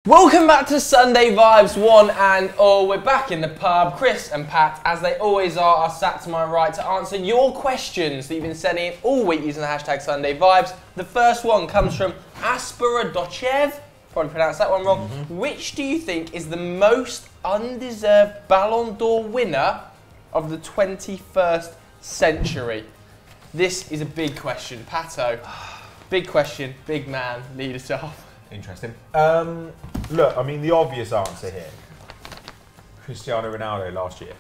Welcome back to Sunday Vibes 1 and all. We're back in the pub. Chris and Pat, as they always are sat to my right to answer your questions that you've been sending in all week using the hashtag Sunday Vibes. The first one comes from Asparadochev. Probably pronounced that one wrong. Which do you think is the most undeserved Ballon d'Or winner of the 21st century? This is a big question. Pato, big question, big man, lead us off. Interesting. Look, I mean, the obvious answer here, Cristiano Ronaldo last year.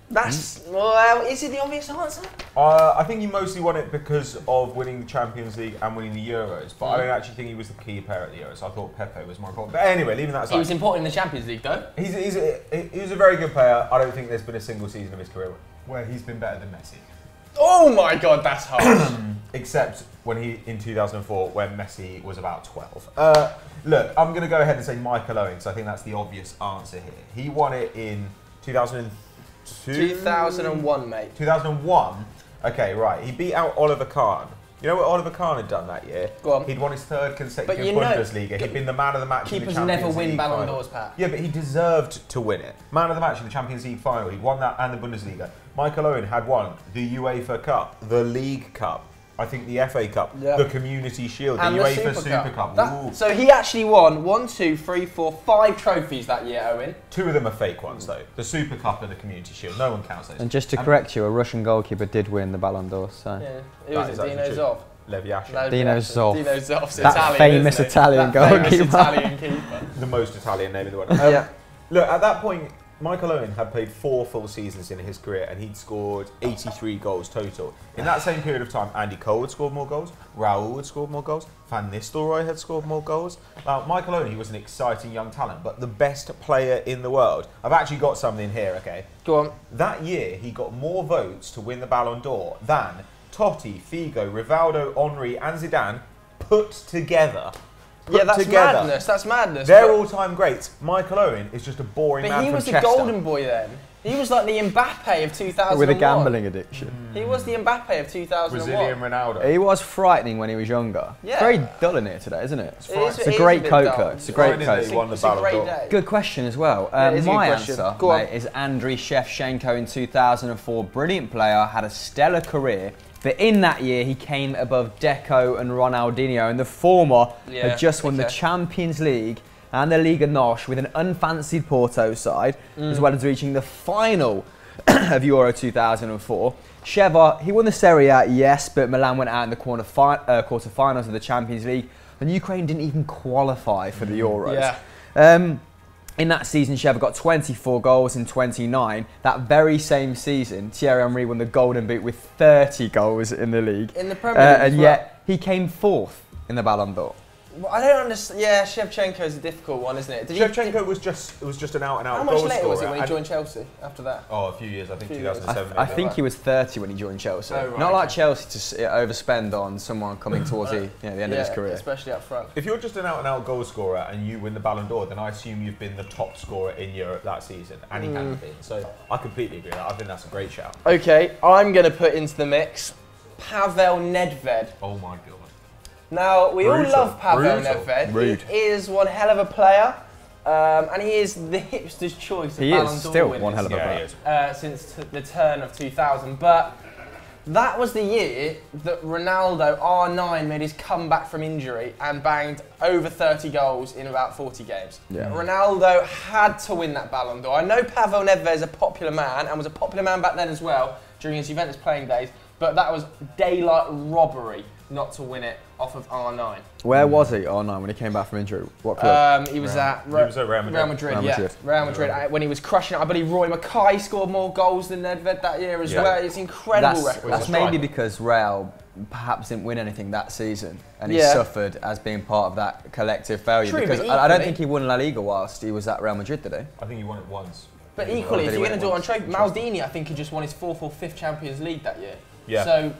That's, well, is it the obvious answer? I think he mostly won it because of winning the Champions League and winning the Euros, but I don't actually think he was the key player at the Euros. I thought Pepe was more important. But anyway, leaving that aside. He was important in the Champions League, though. He was a very good player. I don't think there's been a single season of his career where he's been better than Messi. Oh my God, that's harsh. Except when in 2004, when Messi was about 12. Look, I'm going to go ahead and say Michael Owen, because I think that's the obvious answer here. He won it in 2002? 2001, mate. 2001? Okay, right. He beat out Oliver Kahn. You know what Oliver Kahn had done that year? Go on. He'd won his third consecutive But Bundesliga. He'd been the man of the match in the Keepers Champions never League win Ballon final. d'Ors, Pat. Yeah, but he deserved to win it. Man of the match in the Champions League final. He won that and the Bundesliga. Michael Owen had won the UEFA Cup, the League Cup, I think the FA Cup, the Community Shield, and the UEFA Super Cup. So he actually won 1, 2, 3, 4, 5 trophies that year, Owen. 2 of them are fake ones, though. The Super Cup and the Community Shield. No one counts those. And just to correct you, a Russian goalkeeper did win the Ballon d'Or. So. Yeah. Who was it? Dino Zoff? Leviasha. Dino Zoff. Dino Zoff's that Italian, famous Italian goalkeeper. Italian keeper. The most Italian name in the world. Look, at that point, Michael Owen had played 4 full seasons in his career and he'd scored 83 goals total. In that same period of time, Andy Cole had scored more goals, Raul had scored more goals, Van Nistelrooy had scored more goals. Now, Michael Owen, he was an exciting young talent, but the best player in the world. I've actually got something here, okay? Go on. That year, he got more votes to win the Ballon d'Or than Totti, Figo, Rivaldo, Henry and Zidane put together. Madness. That's madness. They're all-time greats. Michael Owen is just a boring man from Chester. But he was the golden boy then. He was like the Mbappe of 2001. With a gambling addiction. He was the Mbappe of 2001. Brazilian Ronaldo. He was frightening when he was younger. Yeah. It's very dull in here today, isn't it? It's a great coat, though. It's a great coat. It's a great day. Good question as well. My answer, mate, is Andriy Shevchenko in 2004. Brilliant player, had a stellar career. But in that year, he came above Deco and Ronaldinho, and the former had just won the Champions League and the Liga NOS with an unfancied Porto side, as well as reaching the final of Euro 2004. Sheva, he won the Serie A, yes, but Milan went out in the quarterfinals of the Champions League, and Ukraine didn't even qualify for the Euros. In that season, Sheva got 24 goals in 29. That very same season, Thierry Henry won the Golden Boot with 30 goals in the league. In the Premier League and yet, he came 4th in the Ballon d'Or. Well, I don't understand. Yeah, Shevchenko is a difficult one, isn't it? Shevchenko was just an out-and-out goal scorer. How much later was it when he joined Chelsea after that? Oh, a few years. I think 2007. I think he was 30 when he joined Chelsea. Oh, right, Not like Chelsea to overspend on someone coming towards the end of his career. Especially up front. If you're just an out-and-out goal scorer and you win the Ballon d'Or, then I assume you've been the top scorer in Europe that season, and he hadn't been. So I completely agree with that. I think that's a great shout. Okay, I'm going to put into the mix Pavel Nedved. Oh my God. Now, we all love Pavel Nedved. He is one hell of a player, and he is the hipster's choice of Ballon d'Or winners. He is still one hell of a player. Since the turn of 2000. But that was the year that Ronaldo, R9, made his comeback from injury and banged over 30 goals in about 40 games. Yeah. Ronaldo had to win that Ballon d'Or. I know Pavel Nedved is a popular man, and was a popular man back then as well, during his Juventus playing days, but that was daylight robbery not to win it off of R9. Where was he, R9, when he came back from injury? What club? He was at Real Madrid. Real Madrid. Real Madrid. When he was crushing it, I believe Roy Mackay scored more goals than Nedved that year as well. It's incredible record. That's maybe because Real perhaps didn't win anything that season, and he suffered as being part of that collective failure. True, because I don't think he won La Liga whilst he was at Real Madrid, did he? I think he won it once. But equally, if you're going to do it on trade, Maldini, I think, had just won his 4th or 5th Champions League that year. Yeah. So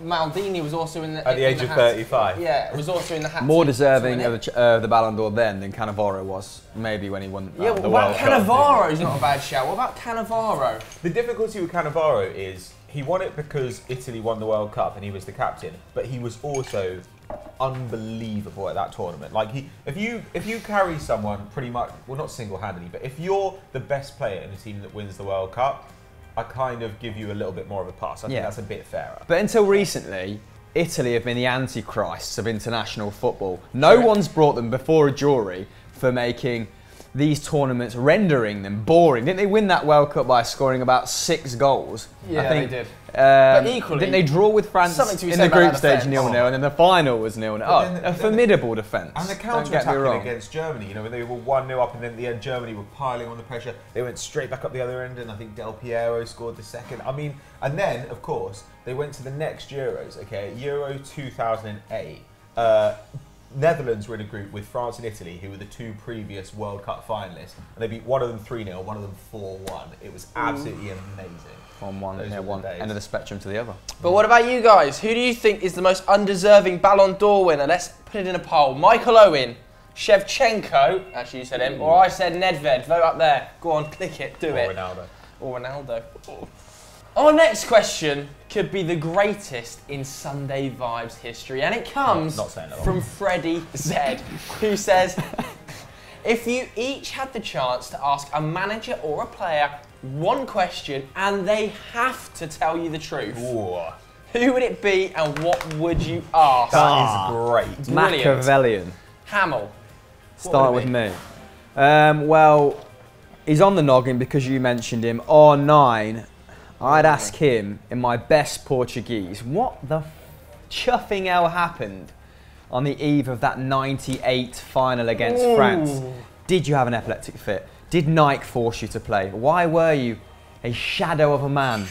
Maldini was also in the at the age of 35. Yeah, it was also in the hat. More deserving of the Ballon d'Or then than Cannavaro was, maybe when he won the World Cup. Cannavaro's not a bad shout. What about Cannavaro? The difficulty with Cannavaro is he won it because Italy won the World Cup and he was the captain, but he was also unbelievable at that tournament. Like if you carry someone pretty much, well, not single-handedly, but if you're the best player in a team that wins the World Cup, I kind of give you a little bit more of a pass. I think that's a bit fairer. But until recently, Italy have been the antichrists of international football. No one's brought them before a jury for making these tournaments, rendering them boring. Didn't they win that World Cup by scoring about 6 goals? Yeah, I think, they did. But equally, didn't they draw with France in the group stage 0-0, and then the final was 0-0? A formidable defence. And the counter-attacking against Germany, you know, when they were 1-0 up, and then at the end Germany were piling on the pressure. They went straight back up the other end, and I think Del Piero scored the second. I mean, and then of course they went to the next Euros. Okay, Euro 2008. Netherlands were in a group with France and Italy, who were the 2 previous World Cup finalists, and they beat one of them 3-0, one of them 4-1. It was absolutely amazing. From one end of the spectrum to the other. But what about you guys? Who do you think is the most undeserving Ballon d'Or winner? Let's put it in a poll. Michael Owen, Shevchenko, actually you said him, or I said Nedved. Vote up there. Go on, click it, do it. Or Ronaldo. Our next question could be the greatest in Sunday Vibes history, and it comes from Freddie Z, who says, if you each had the chance to ask a manager or a player one question and they have to tell you the truth, who would it be and what would you ask? That is great. Machiavellian. Hamill. Start with me. Well, he's on the noggin because you mentioned him. R9. I'd ask him in my best Portuguese, what the chuffing hell happened on the eve of that 98 final against France? Did you have an epileptic fit? Did Nike force you to play? Why were you a shadow of a man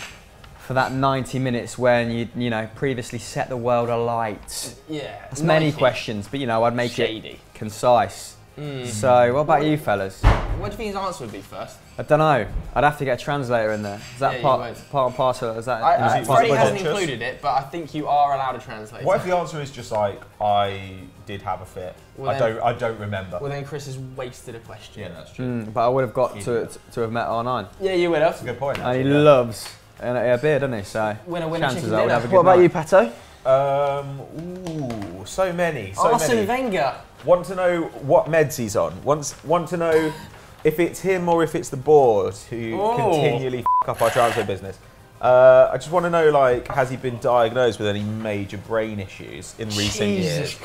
for that 90 minutes when you know, previously set the world alight? Yeah. That's many questions, but you know, I'd make it concise. So, what about you fellas? What do you think his answer would be first? I don't know. I'd have to get a translator in there. Is that part and parcel? Is that? Freddie hasn't included it, but I think you are allowed a translator. What if the answer is just like, I did have a fit? Well, I don't remember. Well, then Chris has wasted a question. Yeah, that's true. But I would have got to have met R9. Yeah, you would have. That's a good point. And he loves a beer, doesn't he? So winner, chances chicken are dinner. have a good What about night. you, Pato? So many. Arsene Wenger. Want to know what meds he's on. Want to know if it's him or if it's the board who continually f up our transfer business. I just want to know, like, has he been diagnosed with any major brain issues in recent years?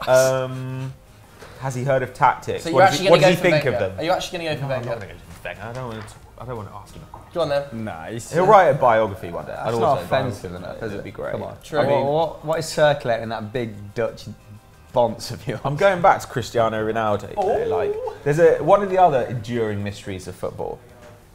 Has he heard of tactics? So what does he think of them? Are you actually going to go for Wenger? I'm not going to go for Wenger. I don't want to ask him. Go on then. Nah, he'll write a biography one day. That's not offensive enough, is it? It'd be great. Come on. True. I mean, what is circulating that big Dutch bonce of yours? I'm going back to Cristiano Ronaldo. Like, there's one of the other enduring mysteries of football: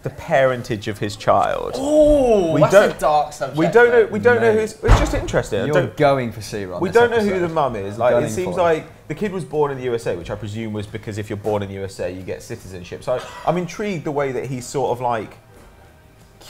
the parentage of his child. Oh, that's a dark subject. We don't know. We don't know who's. It's just interesting. You're going for C-Ron. We don't know who the mum is. Like, it seems like the kid was born in the USA, which I presume was because if you're born in the USA, you get citizenship. So I'm intrigued the way that he's sort of like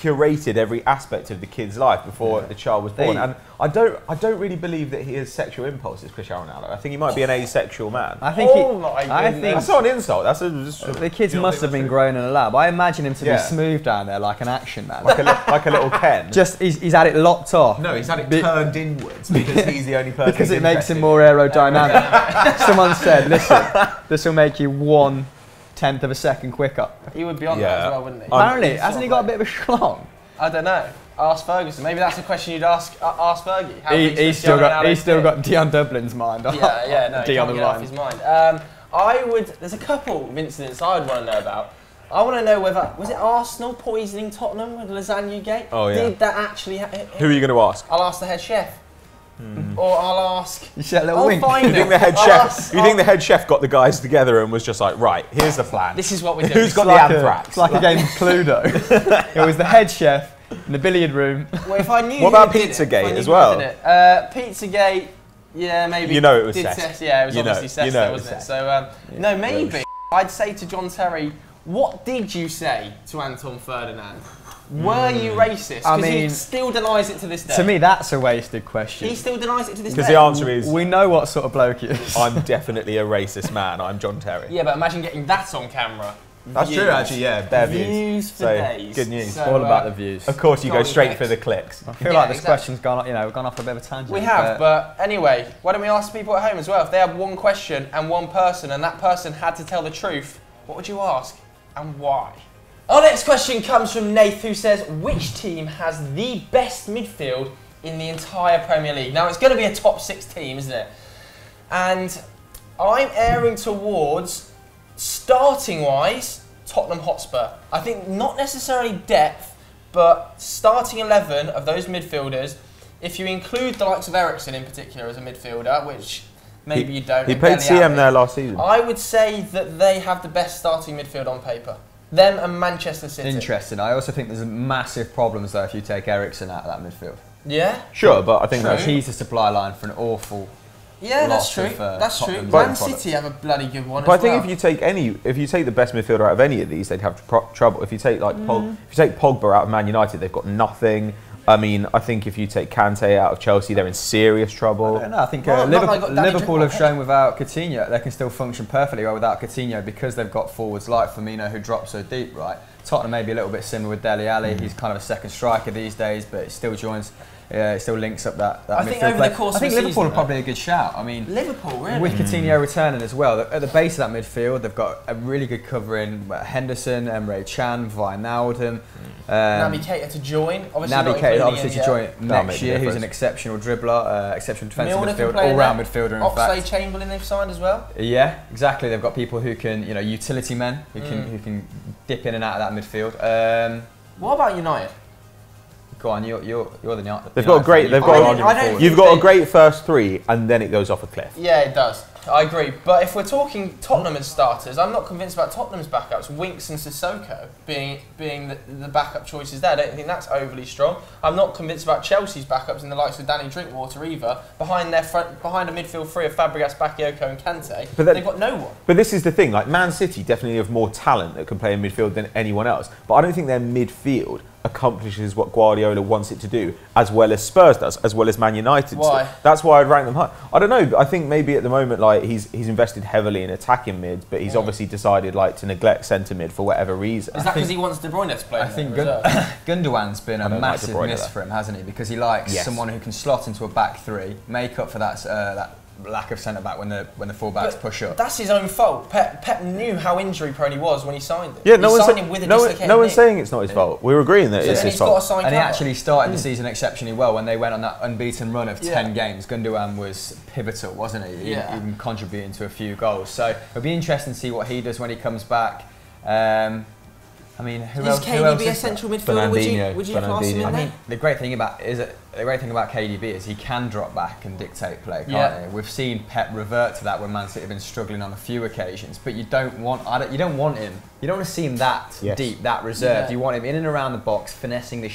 curated every aspect of the kid's life before the child was born, and I don't really believe that he has sexual impulses, Cristiano Ronaldo. I think he might be an asexual man. I think I think that's not an insult. That's the kids must have been grown in a lab. I imagine him to be smooth down there, like an action man, like a little Ken. Just he's had it locked off. No, he's had it turned inwards because he's the only person. Because it makes him more aerodynamic. Someone said, "Listen, this will make you 1/10 of a second quicker." He would be on that as well, wouldn't he? Apparently, hasn't he got a bit of a schlong? I don't know. Ask Ferguson. Maybe that's a question you'd ask Fergie. He's still got Dion Dublin's mind. Yeah, no, Dion can't get off his mind. There's a couple of incidents I would want to know about. I want to know whether, was it Arsenal poisoning Tottenham with Lasagna Gate? Oh, yeah. Did that actually happen? Who are you going to ask? I'll ask the head chef. Or I'll ask. You said a little wink. You think the head chef? You think the head chef got the guys together and was just like, right, here's the plan. This is what we're doing. Who's got the anthrax? It's like a game of Cluedo. It was the head chef in the billiard room. Well, if I knew. What about Pizzagate as well? Pizzagate, yeah, maybe. You know it was Cesc. Yeah, it was obviously Cesc, wasn't it? So no, maybe. I'd say to John Terry, what did you say to Anton Ferdinand? Were you racist? Because he still denies it to this day. To me, that's a wasted question. He still denies it to this day. Because the answer is... We know what sort of bloke he is. I'm definitely a racist man. I'm John Terry. Yeah, but imagine getting that on camera. That's true, actually, yeah. Bare views for days. Good news. So, all about the views. Of course, you go straight for the clicks. I feel like this question's gone off a bit of a tangent. We have, but anyway, why don't we ask people at home as well? If they had one question and one person, and that person had to tell the truth, what would you ask and why? Our next question comes from Nath, who says, which team has the best midfield in the entire Premier League? Now, it's going to be a top 6 team, isn't it? And I'm erring towards, starting-wise, Tottenham Hotspur. I think not necessarily depth, but starting 11 of those midfielders, if you include the likes of Eriksen in particular as a midfielder, which maybe you don't. He played CM there last season. I would say that they have the best starting midfield on paper. Them and Manchester City. Interesting. I also think there's massive problems though if you take Eriksen out of that midfield. Yeah? Sure, but I think he's the supply line for an awful... Yeah, that's true. That's true. Man City have a bloody good one. But I think if you take the best midfielder out of any of these, they'd have trouble. If you take Pogba out of Man United, they've got nothing. I mean, I think if you take Kante out of Chelsea, they're in serious trouble. I don't know. I think Liverpool have shown without Coutinho, they can still function perfectly well without Coutinho because they've got forwards like Firmino who drop so deep, right? Tottenham may be a little bit similar with Dele Alli. He's kind of a second striker these days, but it still joins. It still links up that midfield. I think over the course of the season, Liverpool are probably a good shout. I mean, Liverpool, really? With Coutinho returning as well, at the base of that midfield, they've got a really good covering. Henderson, Emre Can, Wijnaldum. Naby Keita to join. Naby Keita to join next year, who's an exceptional dribbler, exceptional defensive midfielder, all-round midfielder. In fact, Chamberlain they've signed as well. Yeah, exactly. They've got people who can, utility men who can dip in and out of that midfield. What about United? Go on, you're the United. You've got a great first 3, and then it goes off a cliff. Yeah, it does. I agree. But if we're talking Tottenham as starters, I'm not convinced about Tottenham's backups. Winks and Sissoko being the backup choices there. I don't think that's overly strong. I'm not convinced about Chelsea's backups in the likes of Danny Drinkwater either. Behind a midfield 3 of Fabregas, Bakayoko and Kante, they've got no one. But this is the thing, like Man City definitely have more talent that can play in midfield than anyone else. But I don't think their midfield accomplishes what Guardiola wants it to do, as well as Spurs does, as well as Man United. Why? That's why I'd rank them high. I don't know. I think maybe at the moment, like he's invested heavily in attacking mids, but he's obviously decided to neglect centre mid for whatever reason. Is that because he wants De Bruyne to play? I think Gundogan's been a massive miss for him, hasn't he? Because he likes someone who can slot into a back 3, make up for that lack of centre back when the fullbacks push up. That's his own fault. Pep knew how injury prone he was when he signed him. Yeah, no one's saying it's not his fault. We're agreeing that it's his fault. And he actually started the season exceptionally well when they went on that unbeaten run of 10 games. Gundogan was pivotal, wasn't he? Even contributing to a few goals. So it'll be interesting to see what he does when he comes back. I mean, who else? Is KDB a central midfielder? Would you class him in there? The great thing about KDB is he can drop back and dictate play, can't he? We've seen Pep revert to that when Man City have been struggling on a few occasions. But you don't want him. You don't want to see him that deep, that reserved. You want him in and around the box, finessing this.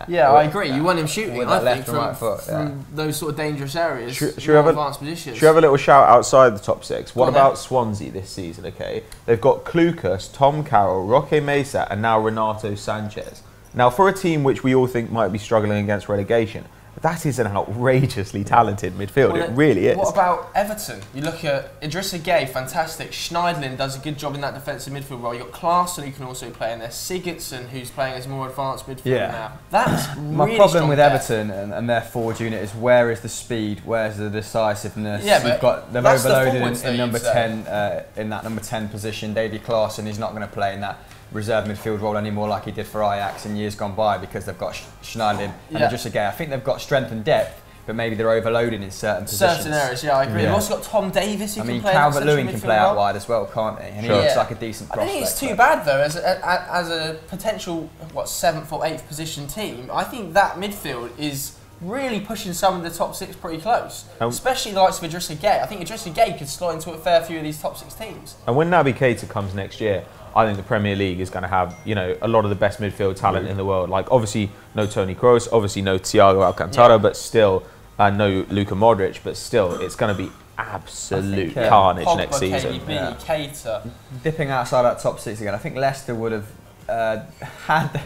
Yeah, I agree. You want him shooting, with I that think, from those sort of dangerous areas, advanced positions. Should we have a little shout outside the top 6? What about Swansea this season, okay? They've got Klukas, Tom Carroll, Roque Mesa, and now Renato Sanchez. Now, for a team which we all think might be struggling against relegation, that is an outrageously talented midfield. It really is. What about Everton? You look at Idrissa Gueye, fantastic. Schneidlin does a good job in that defensive midfield role. You've got Klaassen, who can also play in there. Sigurdsson, who's playing as a more advanced midfielder now. That's really my problem with Everton and their forward unit is where is the speed, where's the decisiveness? Yeah, they've overloaded in number 10 in that number 10 position. Davy Klaassen is not going to play in that reserve midfield role anymore like he did for Ajax in years gone by because they've got Schneiderlin and Idrissa Gueye. I think they've got strength and depth, but maybe they're overloaded in certain positions. Certain areas, I agree. You've also got Tom Davis who can play Calvert-Lewin can play out wide as well, can't he? And he looks like a decent prospect. I think it's too bad though, as a potential 7th or 8th position team. I think that midfield is really pushing some of the top 6 pretty close, especially the likes of Idrissa Gueye. I think Idrissa Gueye could slot into a fair few of these top 6 teams. And when Naby Keita comes next year, I think the Premier League is going to have, a lot of the best midfield talent in the world. Like, obviously, no Toni Kroos, obviously no Thiago Alcantara, but still, no Luka Modric, but still, it's going to be absolute carnage Pogba, next season. KDB, Keita. Dipping outside that top 6 again, I think Leicester would have had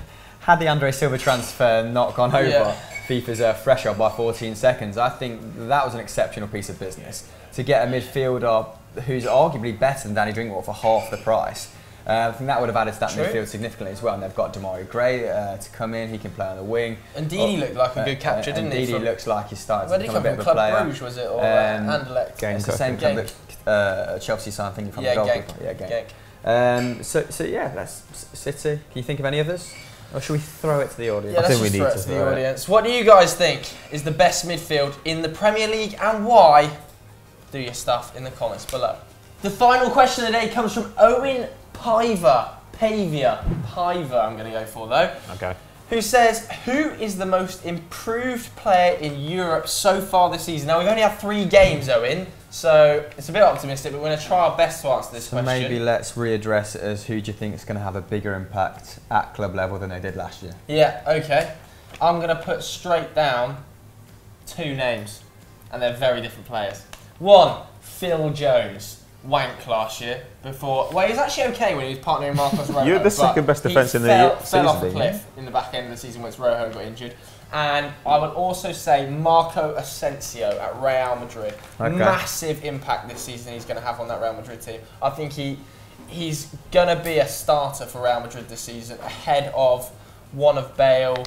the Andre Silva transfer not gone over FIFA's threshold by 14 seconds. I think that was an exceptional piece of business to get a midfielder who's arguably better than Danny Drinkwater for half the price. I think that would have added to that midfield significantly as well. And they've got Demarai Gray to come in. He can play on the wing. And Didi looked like a good capture, didn't he? Didi looks like he's starting to become a bit of a Club player. Bruges, was it? Or Anderlecht? It's the same club that Chelsea signed, I think, from the goalkeeper. Genk. So yeah, that's City. Can you think of any others? Or should we throw it to the audience? Yeah, let's just throw it to the audience. What do you guys think is the best midfield in the Premier League and why? Do your stuff in the comments below. The final question of the day comes from Owen Pavia, I'm going to go for though. Okay. Who says, who is the most improved player in Europe so far this season? Now, we've only had 3 games, Owen, so it's a bit optimistic, but we're going to try our best to answer this question. Maybe let's readdress it as who do you think is going to have a bigger impact at club level than they did last year? Yeah, okay. I'm going to put straight down 2 names, and they're very different players. 1, Phil Jones. Wank last year before. Well, he was actually okay when he was partnering Marcos Rojo. You're the second best defence in the season. Fell off a cliff in the back end of the season once Rojo got injured. And I would also say Marco Asensio at Real Madrid. Okay. Massive impact this season he's going to have on that Real Madrid team. I think he's going to be a starter for Real Madrid this season ahead of one of Bale,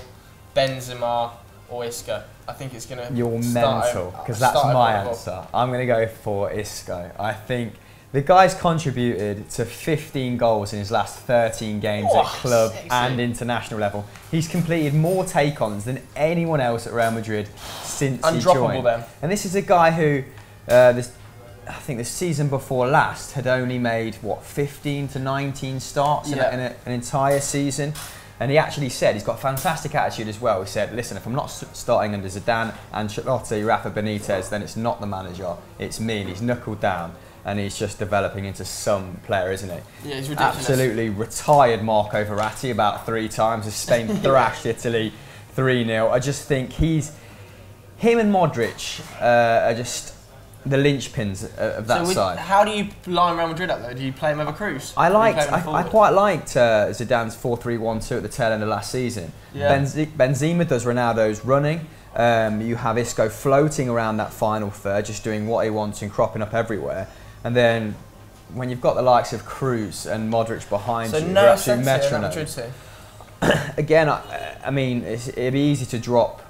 Benzema or Isco. I think it's going to You're mental, because that's my answer. I'm going to go for Isco. I think the guy's contributed to 15 goals in his last 13 games at club and international level. He's completed more take-ons than anyone else at Real Madrid since he joined. Then. And this is a guy who, I think the season before last, had only made, 15 to 19 starts in an entire season. And he actually said, he's got a fantastic attitude as well. He said, listen, if I'm not starting under Zidane, Ancelotti, Rafa Benitez, then it's not the manager, it's me. And he's knuckled down and he's just developing into some player, isn't he? Yeah, he's ridiculous. Absolutely retired Marco Verratti about 3 times as Spain thrashed Italy 3-0. I just think him and Modric are just the linchpins of that side. How do you line Real Madrid up though? Do you play him over Cruz? I quite liked Zidane's 4-3-1-2 at the tail end of last season. Yeah. Benzema does Ronaldo's running. You have Isco floating around that final third, just doing what he wants and cropping up everywhere. And then when you've got the likes of Cruz and Modric behind you, no Asensio in Madrid team. Again, I mean, it'd be easy to drop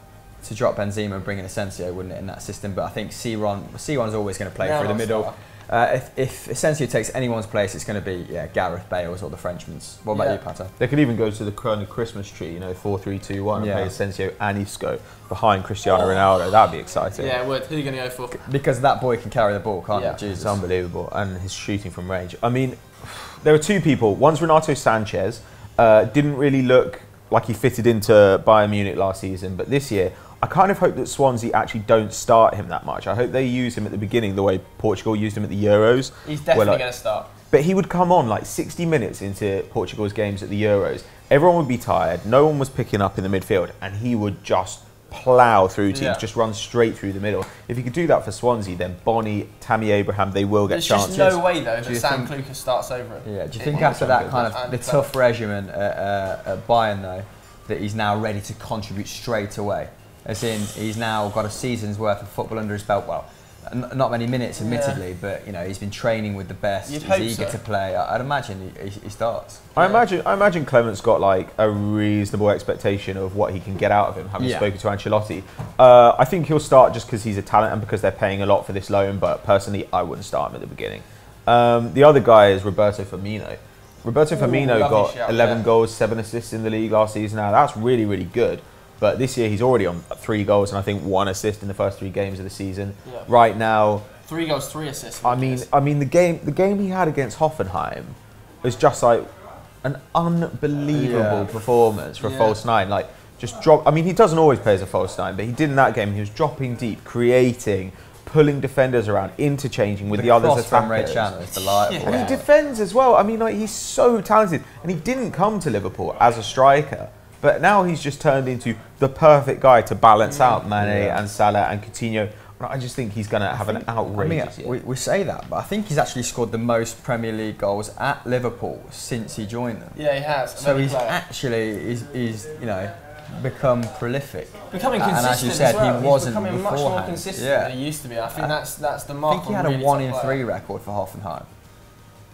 Benzema and bring in Asensio, wouldn't it, in that system? But I think C1's always going to play through the middle. If Asensio takes anyone's place, it's going to be Gareth Bale's or the Frenchman's. What about you, Pato? They could even go to the Crown Christmas tree, 4-3-2-1, and play Asensio and Isco behind Cristiano Ronaldo. That'd be exciting. Yeah, it would. Who are you going to go for? Because that boy can carry the ball, can't he? Jesus. It's unbelievable, and his shooting from range. I mean, there are 2 people. One's Renato Sanchez. Didn't really look like he fitted into Bayern Munich last season, but this year, I kind of hope that Swansea actually don't start him that much. I hope they use him at the beginning the way Portugal used him at the Euros. He's definitely going to start. But he would come on 60 minutes into Portugal's games at the Euros. Everyone would be tired. No one was picking up in the midfield. And he would just plough through teams, just run straight through the middle. If he could do that for Swansea, then Bonnie, Tammy Abraham, they will get chances. There's just no way, though, that Sam Kluka starts over it. Yeah, do you think after that kind of the tough regimen at Bayern, though, that he's now ready to contribute straight away? As in, he's now got a season's worth of football under his belt. Well, not many minutes, admittedly, but he's been training with the best. He's eager to play. I'd imagine he starts. I imagine Clement's got a reasonable expectation of what he can get out of him, having spoken to Ancelotti. I think he'll start just because he's a talent and because they're paying a lot for this loan. But personally, I wouldn't start him at the beginning. The other guy is Roberto Firmino. Firmino got 11 goals, 7 assists in the league last season. Now that's really, really good. But this year he's already on 3 goals and I think 1 assist in the first 3 games of the season. Yeah. Right now, 3 goals, 3 assists. I mean the game he had against Hoffenheim was just an unbelievable performance for a false 9. Just drop. I mean, he doesn't always play as a false 9, but he did in that game. He was dropping deep, creating, pulling defenders around, interchanging with the others attackers. And he defends as well. I mean, he's so talented, and he didn't come to Liverpool as a striker. But now he's just turned into the perfect guy to balance out Mane and Salah and Coutinho. I just think he's going to have an outrageous year. We say that, but I think he's actually scored the most Premier League goals at Liverpool since he joined them. Yeah, he has. So he's become prolific. Becoming consistent. And as you said, he wasn't becoming beforehand. much more consistent than he used to be. I think that's the mark. I think he had a 1 in 3 record for Hoffenheim.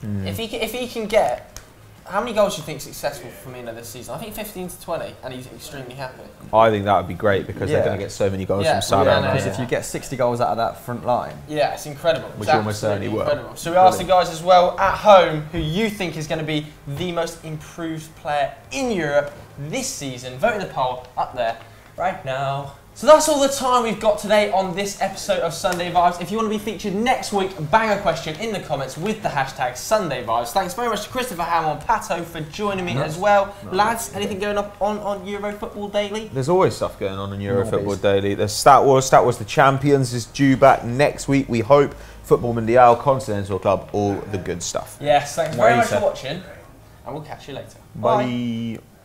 If he can get How many goals do you think is successful for Firmino this season? I think 15 to 20, and he's extremely happy. I think that would be great because they're going to get so many goals from Salah. Because if you get 60 goals out of that front line, it's incredible. Which almost certainly will. So we asked the guys as well at home who you think is going to be the most improved player in Europe this season. Vote in the poll up there right now. So that's all the time we've got today on this episode of Sunday Vibes. If you want to be featured next week, bang a question in the comments with the hashtag Sunday Vibes. Thanks very much to Christopher Hamill and Pato for joining me as well. Lads, anything going up on Euro Football Daily? There's always stuff going on Euro Football Daily. There's Stat Wars the Champions is due back next week, we hope. Football Mundial, Continental Club, all the good stuff. Yes, thanks very much for watching, and we'll catch you later. Bye.